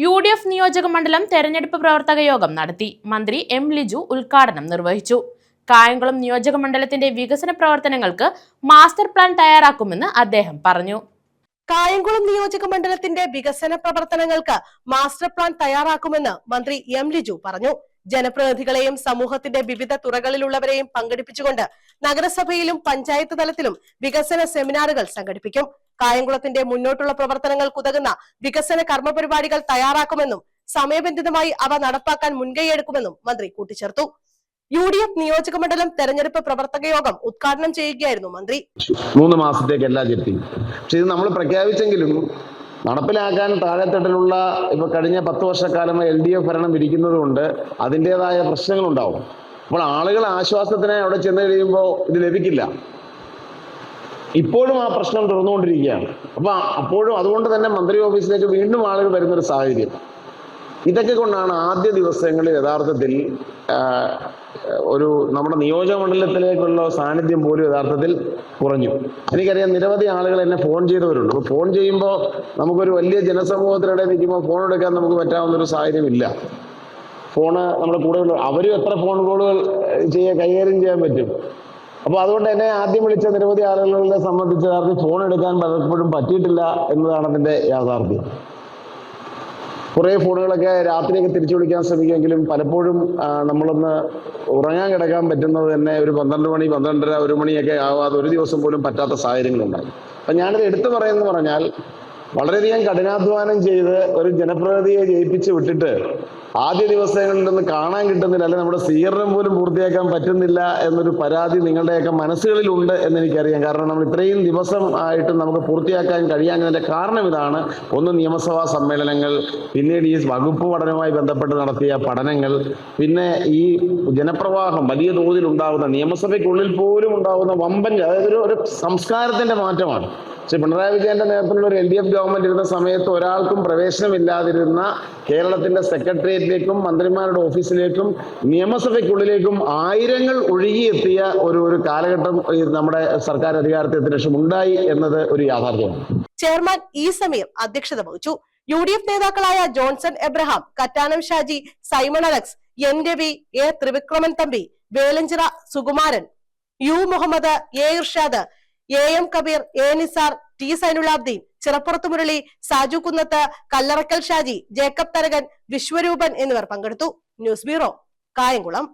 UDF നിയോജക മണ്ഡലം തെരഞ്ഞെടുപ്പ് പ്രവർത്തക യോഗം നടത്തി. മന്ത്രി എം ലിജു ഉദ്ഘാടനം നിർവഹിച്ചു. കായംകുളം നിയോജക മണ്ഡലത്തിന്റെ വികസന പ്രവർത്തനങ്ങൾക്ക് മാസ്റ്റർ പ്ലാൻ തയ്യാറാക്കുമെന്ന് അദ്ദേഹം പറഞ്ഞു. കായംകുളം നിയോജക മണ്ഡലത്തിന്റെ വികസന പ്രവർത്തനങ്ങൾക്ക് മാസ്റ്റർ പ്ലാൻ തയ്യാറാക്കുമെന്ന് മന്ത്രി എം ലിജു പറഞ്ഞു. ജനപ്രതിനിധികളെയും സമൂഹത്തിന്റെ വിവിധ തുറകളിലുള്ളവരെയും പങ്കെടുപ്പിച്ചുകൊണ്ട് നഗരസഭയിലും പഞ്ചായത്ത് തലത്തിലും വികസന സെമിനാറുകൾ സംഘടിപ്പിക്കും. കായംകുളത്തിന്റെ മുന്നോട്ടുള്ള പ്രവർത്തനങ്ങൾക്കുതകുന്ന വികസന കർമ്മ പരിപാടികൾ തയ്യാറാക്കുമെന്നും സമയബന്ധിതമായി അവ നടപ്പാക്കാൻ മുൻകൈയെടുക്കുമെന്നും മന്ത്രി കൂട്ടിച്ചേർത്തു. UDF നിയോജക മണ്ഡലം തെരഞ്ഞെടുപ്പ് പ്രവർത്തക യോഗം ഉദ്ഘാടനം ചെയ്യുകയായിരുന്നു മന്ത്രി. 3 മാസത്തേക്ക് എല്ലാം ചെത്തി. പക്ഷെ ഇത് നമ്മൾ പ്രഖ്യാപിച്ചെങ്കിലും നടപ്പിലാക്കാൻ താഴെത്തട്ടിലുള്ള ഇപ്പൊ കഴിഞ്ഞ 10 വർഷക്കാലമായി LDF ഭരണം ഇരിക്കുന്നത് കൊണ്ട് അതിൻ്റെതായ പ്രശ്നങ്ങളുണ്ടാവും. അപ്പോൾ ആളുകൾ ആശ്വാസത്തിന് അവിടെ ചെന്ന് കഴിയുമ്പോൾ ഇത് ലഭിക്കില്ല. ഇപ്പോഴും ആ പ്രശ്നം തുറന്നുകൊണ്ടിരിക്കുകയാണ്. അപ്പോഴും അതുകൊണ്ട് തന്നെ മന്ത്രി ഓഫീസിലേക്ക് വീണ്ടും ആളുകൾ വരുന്നൊരു സാഹചര്യം. ഇതൊക്കെ കൊണ്ടാണ് ആദ്യ ദിവസങ്ങളിൽ യഥാർത്ഥത്തിൽ നമ്മുടെ നിയോജക മണ്ഡലത്തിലേക്കുള്ള സാന്നിധ്യം പോലും യഥാർത്ഥത്തിൽ കുറഞ്ഞു. എനിക്കറിയാം നിരവധി ആളുകൾ എന്നെ ഫോൺ ചെയ്തവരുണ്ട്. അപ്പോൾ ഫോൺ ചെയ്യുമ്പോൾ നമുക്കൊരു വലിയ ജനസമൂഹത്തിനിടെ നിൽക്കുമ്പോൾ ഫോൺ എടുക്കാൻ നമുക്ക് പറ്റാവുന്നൊരു സാഹചര്യമില്ല. ഫോണ് നമ്മുടെ കൂടെ ഉള്ള അവരും എത്ര ഫോൺ കോളുകൾ കൈകാര്യം ചെയ്യാൻ പറ്റും. അപ്പോൾ അതുകൊണ്ട് എന്നെ ആദ്യം വിളിച്ച നിരവധി ആളുകളെ സംബന്ധിച്ച് അവർക്ക് ഫോൺ എടുക്കാൻ പലപ്പോഴും പറ്റിയിട്ടില്ല എന്നതാണ് അതിൻ്റെ യാഥാർത്ഥ്യം. കുറേ ഫോണുകളൊക്കെ രാത്രിയൊക്കെ തിരിച്ചു വിളിക്കാൻ ശ്രമിക്കുമെങ്കിലും പലപ്പോഴും നമ്മളൊന്ന് ഉറങ്ങാൻ കിടക്കാൻ പറ്റുന്നത് തന്നെ ഒരു 12 മണി 12:30 1 മണിയൊക്കെ ആവാതെ ഒരു ദിവസം പോലും പറ്റാത്ത സാഹചര്യങ്ങളുണ്ടായി. അപ്പം ഞാനിത് എടുത്തു പറയുന്നത് പറഞ്ഞാൽ വളരെയധികം കഠിനാധ്വാനം ചെയ്ത് ഒരു ജനപ്രതിനിധിയെ ജയിപ്പിച്ച് വിട്ടിട്ട് ആദ്യ ദിവസങ്ങളിൽ നിന്ന് കാണാൻ കിട്ടുന്നില്ല, അല്ലെങ്കിൽ നമ്മുടെ സ്വീകരണം പോലും പൂർത്തിയാക്കാൻ പറ്റുന്നില്ല എന്നൊരു പരാതി നിങ്ങളുടെയൊക്കെ മനസ്സുകളിലുണ്ട് എന്നെനിക്കറിയാം. കാരണം നമ്മൾ ഇത്രയും ദിവസം ആയിട്ട് നമുക്ക് പൂർത്തിയാക്കാൻ കഴിയാഞ്ഞതിൻ്റെ കാരണം ഇതാണ്. ഒന്ന് നിയമസഭാ സമ്മേളനങ്ങൾ, പിന്നീട് ഈ വകുപ്പ് പഠനവുമായി ബന്ധപ്പെട്ട് നടത്തിയ പഠനങ്ങൾ, പിന്നെ ഈ ജനപ്രവാഹം വലിയ തോതിൽ ഉണ്ടാകുന്ന നിയമസഭയ്ക്കുള്ളിൽ പോലും ഉണ്ടാകുന്ന വമ്പൻ, അതായത് ഒരു സംസ്കാരത്തിന്റെ മാറ്റമാണ്. പക്ഷെ പിണറായി വിജയന്റെ നേതൃത്വത്തിലുള്ള ഒരു LDF ഗവൺമെന്റ് ഇരുന്ന സമയത്ത് ഒരാൾക്കും പ്രവേശനമില്ലാതിരുന്ന കേരളത്തിന്റെ സെക്രട്ടേറിയറ്റിലേക്കും മന്ത്രിമാരുടെ ഓഫീസിലേക്കും നിയമസഭയ്ക്കുള്ളിലേക്കും ആയിരങ്ങൾ ഒഴുകിയെത്തിയ ഒരു കാലഘട്ടം നമ്മുടെ സർക്കാർ അധികാരത്തിന് ശേഷം ഉണ്ടായി എന്നത് ഒരു യാഥാർത്ഥ്യമാണ്. ചെയർമാൻ ഈ സമയം അധ്യക്ഷത വഹിച്ചു. UDF നേതാക്കളായ Johnson Abraham, Kattanam Shaji, Simon Alex, N Ravi, A Thrivikraman Thampi, Velanchira Sukumaran, U Muhammad, A Irshad, AM Kabeer, A Nisar, T Sainulabdeen, Chirappurath Murali, Saju Kunnath, Kallarakkal Shaji, Jacob Tharakan, Viswaroopan എന്നിവർ പങ്കെടുത്തു. News bureau, Kayamkulam.